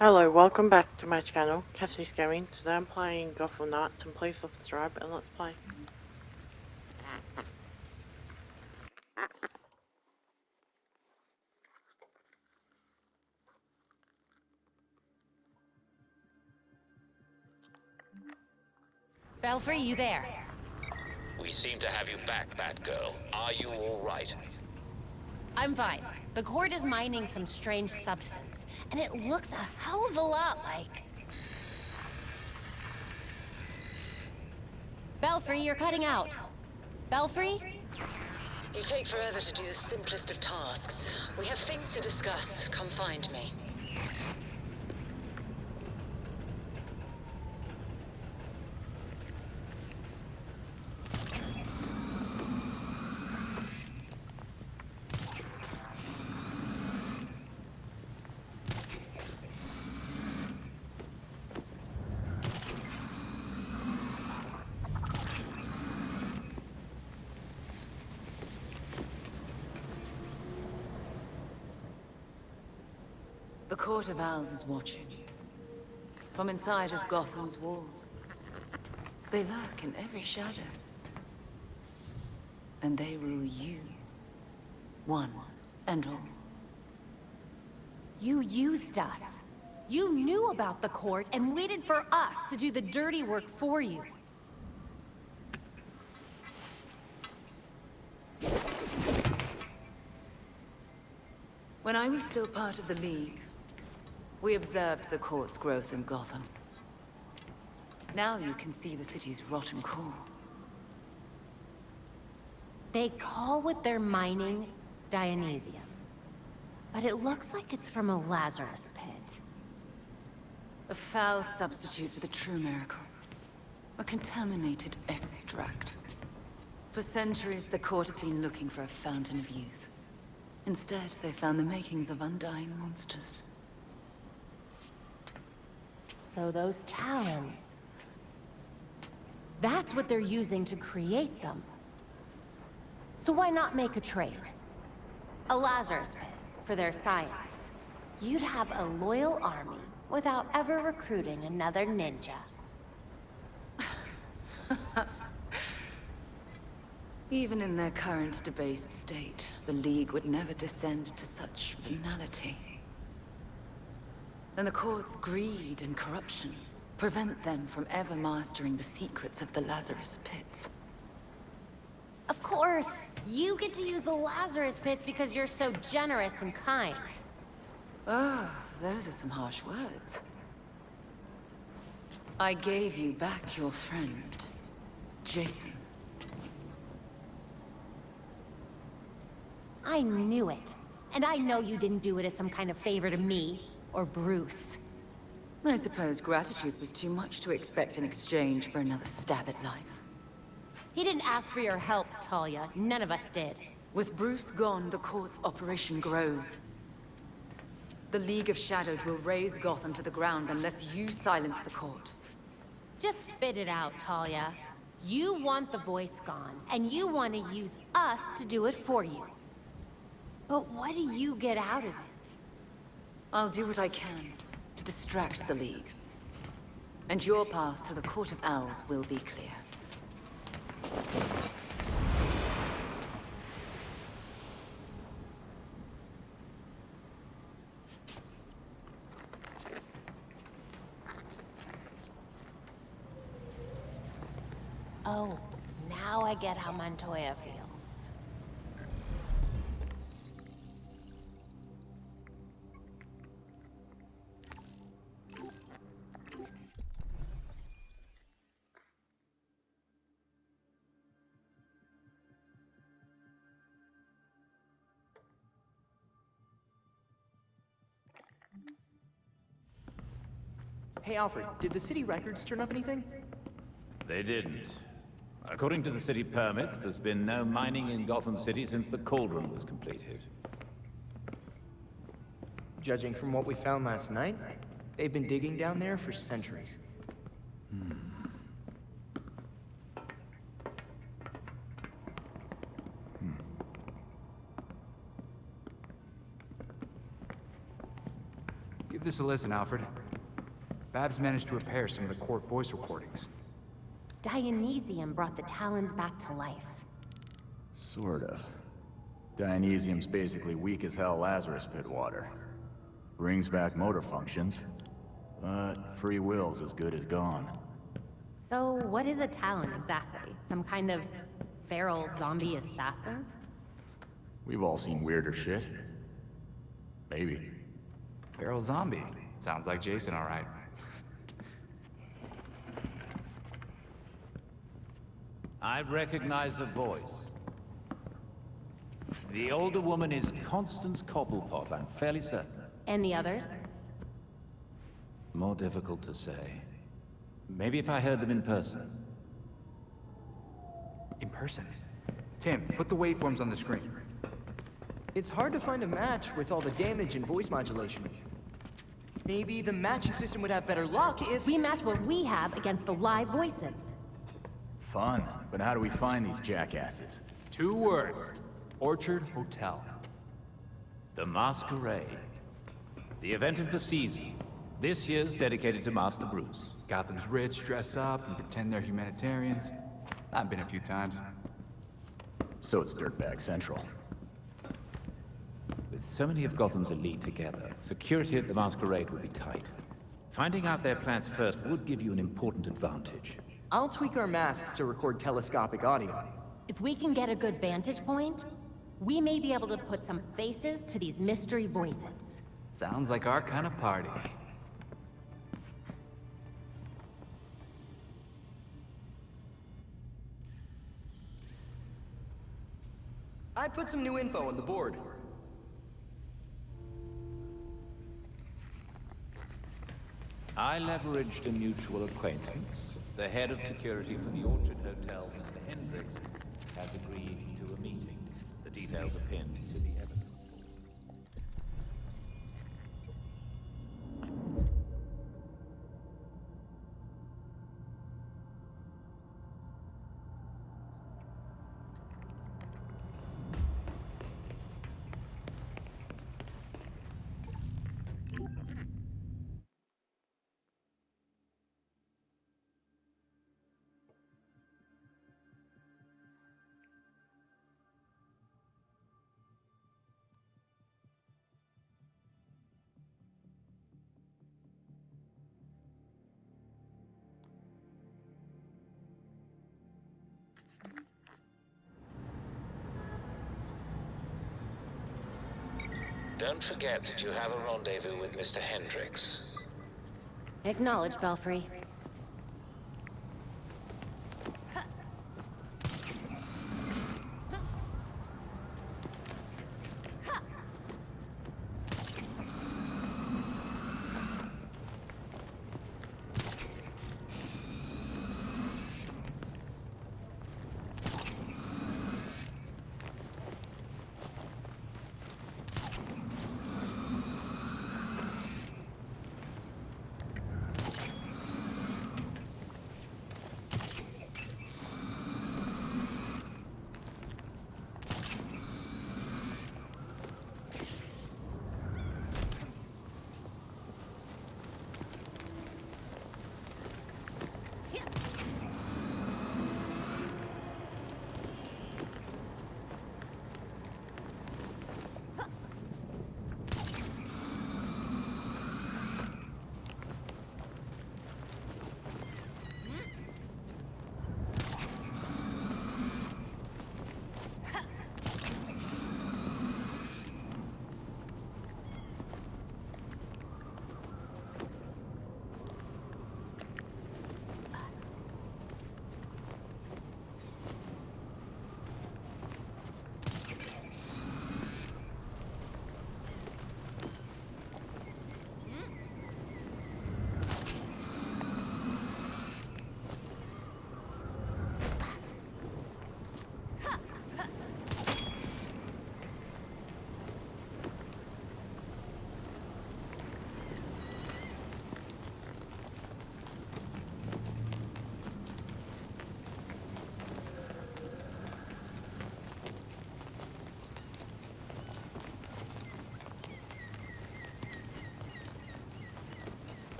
Hello, welcome back to my channel, Cassie's Gaming. Today I'm playing Gotham Knights and please subscribe and let's play. Belfry, you there? We seem to have you back, Batgirl. Are you all right? I'm fine. The court is mining some strange substance, and it looks a hell of a lot like... Belfry, you're cutting out. Belfry? You take forever to do the simplest of tasks. We have things to discuss. Come find me. The Court of Owls is watching. From inside of Gotham's walls. They lurk in every shadow. And they rule you. One and all. You used us. You knew about the court and waited for us to do the dirty work for you. When I was still part of the League, we observed the court's growth in Gotham. Now you can see the city's rotten core. They call what they're mining Dionysium. But it looks like it's from a Lazarus pit. A foul substitute for the true miracle. A contaminated extract. For centuries, the court has been looking for a fountain of youth. Instead, they found the makings of undying monsters. So those talons... That's what they're using to create them. So why not make a trade? A Lazarus pit for their science. You'd have a loyal army without ever recruiting another ninja. Even in their current debased state, the League would never descend to such venality. And the court's greed and corruption prevent them from ever mastering the secrets of the Lazarus pits. Of course, you get to use the Lazarus pits because you're so generous and kind. Oh, those are some harsh words. I gave you back your friend, Jason. I knew it. And I know you didn't do it as some kind of favor to me, or Bruce. I suppose gratitude was too much to expect in exchange for another stab at life. He didn't ask for your help, Talia. None of us did. With Bruce gone, the court's operation grows. The League of Shadows will raze Gotham to the ground unless you silence the court. Just spit it out, Talia. You want the voice gone, and you want to use us to do it for you. But what do you get out of it? I'll do what I can to distract the League. And your path to the Court of Owls will be clear. Oh, now I get how Montoya feels. Hey Alfred, did the city records turn up anything? They didn't. According to the city permits, there's been no mining in Gotham City since the Cauldron was completed. Judging from what we found last night, they've been digging down there for centuries. Give this a listen, Alfred. Babs managed to repair some of the court voice recordings. Dionysium brought the Talons back to life. Sort of. Dionysium's basically weak as hell Lazarus pit water. Brings back motor functions, but free will's as good as gone. So, what is a Talon exactly? Some kind of feral zombie assassin? We've all seen weirder shit. Maybe. Feral zombie. Sounds like Jason, all right. I recognize a voice. The older woman is Constance Cobblepot, I'm fairly certain. And the others? More difficult to say. Maybe if I heard them in person. In person. Tim, put the waveforms on the screen. It's hard to find a match with all the damage and voice modulation. Maybe the matching system would have better luck if... We match what we have against the live voices. Fun, but how do we find these jackasses? 2 words. Orchard Hotel. The Masquerade. The event of the season. This year's dedicated to Master Bruce. Gotham's rich dress up and pretend they're humanitarians. I've been a few times. So it's Dirtbag Central. With so many of Gotham's elite together, security at the Masquerade would be tight. Finding out their plans first would give you an important advantage. I'll tweak our masks to record telescopic audio. If we can get a good vantage point, we may be able to put some faces to these mystery voices. Sounds like our kind of party. I put some new info on the board. I leveraged a mutual acquaintance. The head of security for the Orchard Hotel, Mr. Hendricks, has agreed to a meeting. The details are pinned to the evidence. Don't forget that you have a rendezvous with Mr. Hendricks. Acknowledged, Belfry.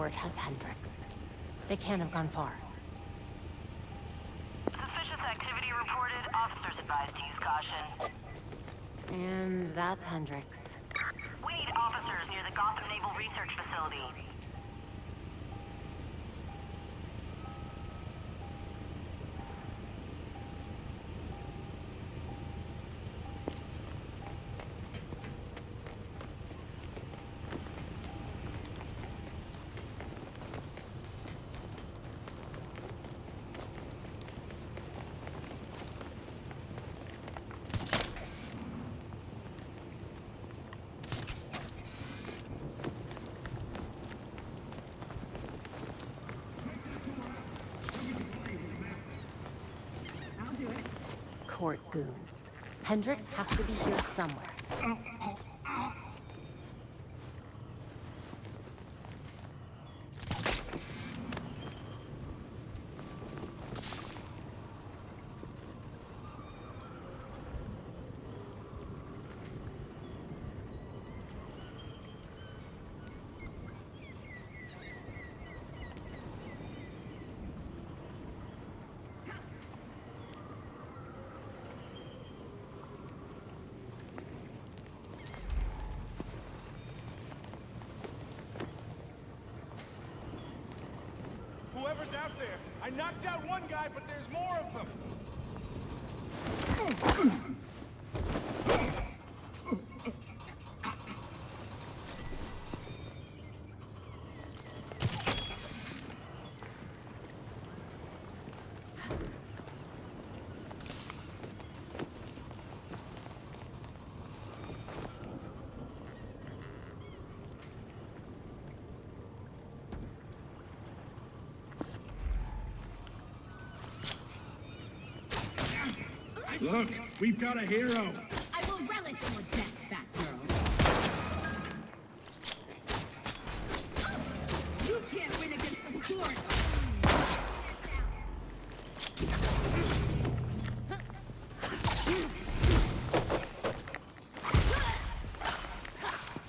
court has Hendrix. They can't have gone far. Suspicious activity reported. Officers advised to use caution. And that's Hendrix. We need officers near the Gotham Naval Research Facility. Court goons. Hendrix has to be here somewhere. Whoever's out there, I knocked out one guy, but there's more of them. Look, we've got a hero. I will relish your death, Batgirl. You can't win against the sword.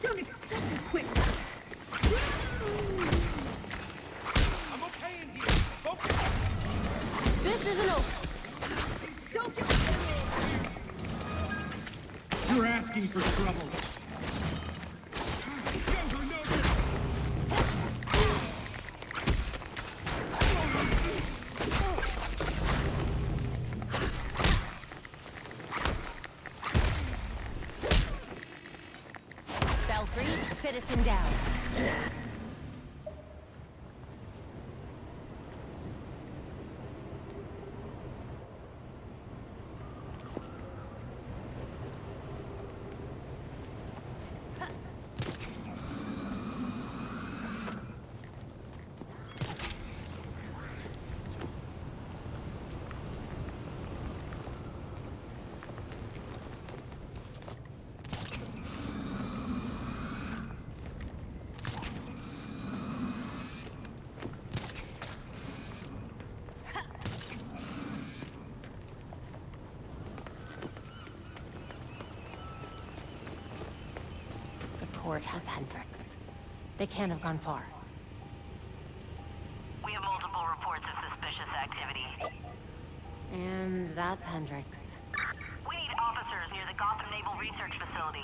Don't expect it quickly. I'm okay in here. Focus. This isn't over. Don't get... You're asking for trouble. Belfry, citizen down. Court has Hendrix. They can't have gone far. We have multiple reports of suspicious activity. And that's Hendrix. We need officers near the Gotham Naval Research Facility.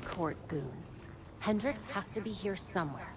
Court goons. Hendrix has to be here somewhere.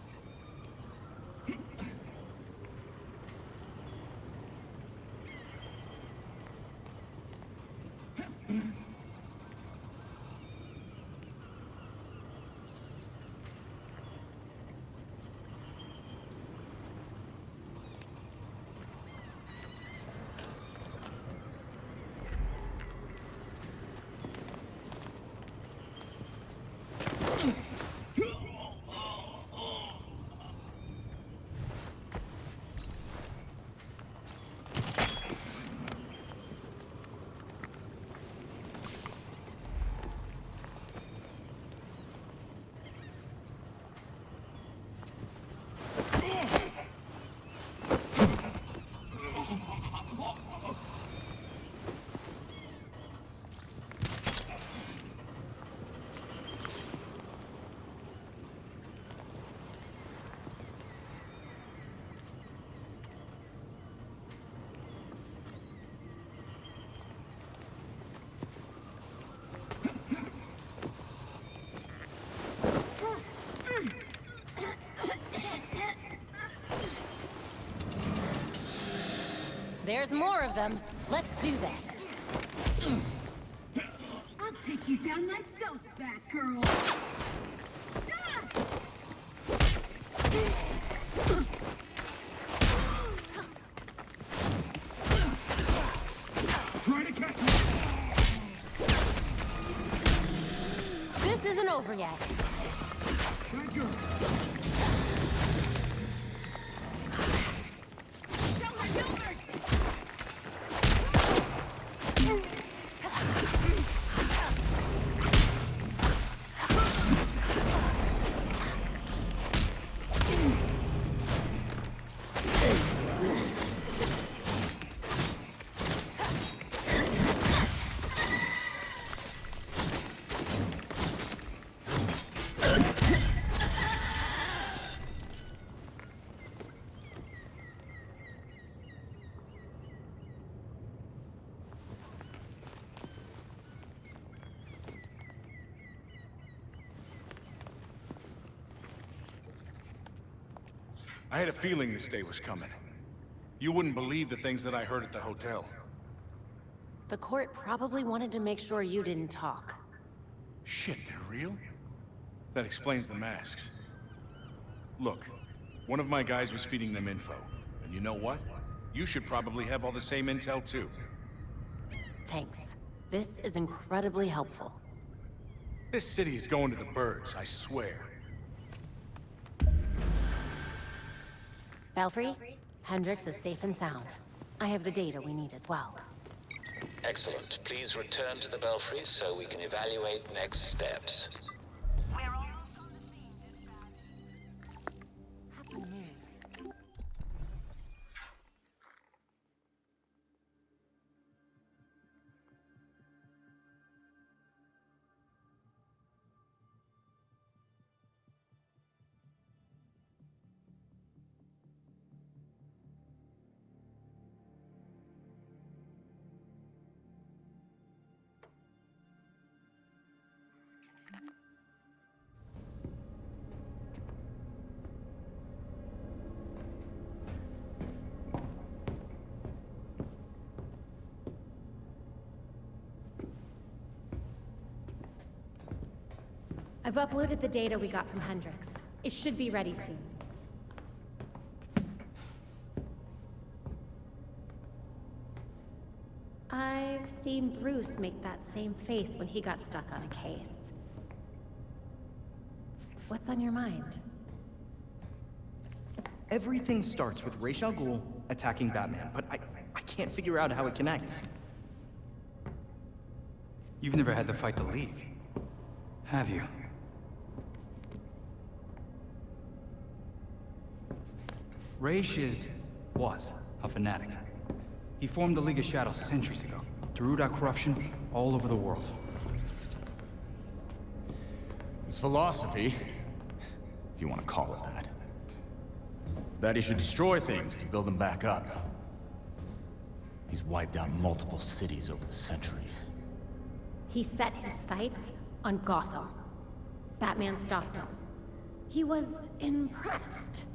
there's more of them. Let's do this. I'll take you down myself, Batgirl. Try to catch me! This isn't over yet. Batgirl! Show her no mercy. I had a feeling this day was coming. You wouldn't believe the things that I heard at the hotel. The court probably wanted to make sure you didn't talk. Shit, they're real? That explains the masks. Look, one of my guys was feeding them info. And you know what? You should probably have all the same intel too. Thanks. This is incredibly helpful. This city is going to the birds, I swear. Belfry, Hendricks is safe and sound. I have the data we need as well. Excellent. Please return to the Belfry so we can evaluate next steps. We're almost on the scene, dispatch. I've uploaded the data we got from Hendricks. It should be ready soon. I've seen Bruce make that same face when he got stuck on a case. What's on your mind? Everything starts with Ra's al Ghul attacking Batman, but I can't figure out how it connects. You've never had to fight the League, have you? Ra's was a fanatic. He formed the League of Shadows centuries ago to root out corruption all over the world. His philosophy, if you want to call it that, is that he should destroy things to build them back up. He's wiped out multiple cities over the centuries. He set his sights on Gotham. Batman stopped him. He was impressed,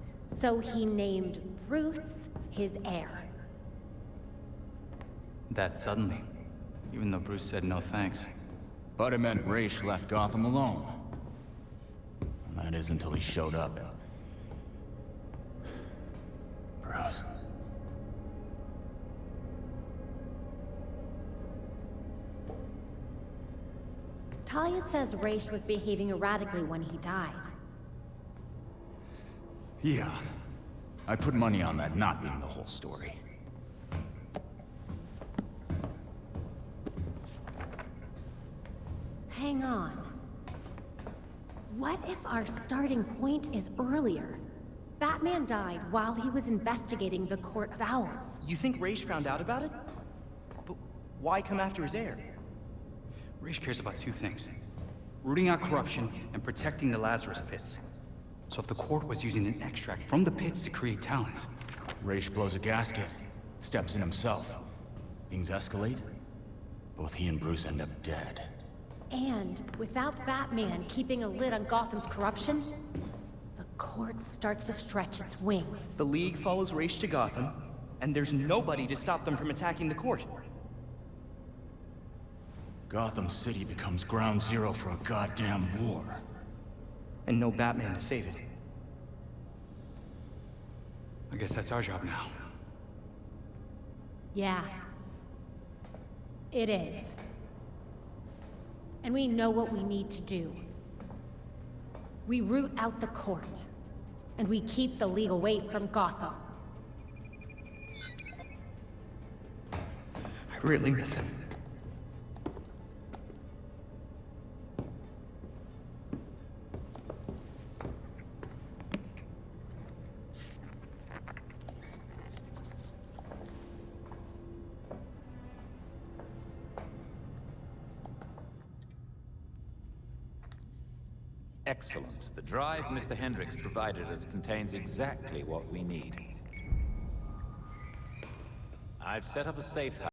so he named Bruce his heir. That suddenly, even though Bruce said no thanks. But it meant Ra's left Gotham alone. And that is until he showed up and... Bruce. Talia says Ra's was behaving erratically when he died. Yeah. I put money on that not being the whole story. Hang on. What if our starting point is earlier? Batman died while he was investigating the Court of Owls. You think Ra's found out about it? But why come after his heir? Ra's cares about two things: rooting out corruption and protecting the Lazarus Pits. So if the court was using an extract from the pits to create talents... Ra's blows a gasket, steps in himself. Things escalate. Both he and Bruce end up dead. And without Batman keeping a lid on Gotham's corruption, the court starts to stretch its wings. The League follows Ra's to Gotham, and there's nobody to stop them from attacking the court. Gotham City becomes ground zero for a goddamn war. And no Batman to save it. I guess that's our job now. Yeah. It is. And we know what we need to do. We root out the court. And we keep the league away from Gotham. I really miss him. Excellent. The drive Mr. Hendricks provided us contains exactly what we need. I've set up a safe house.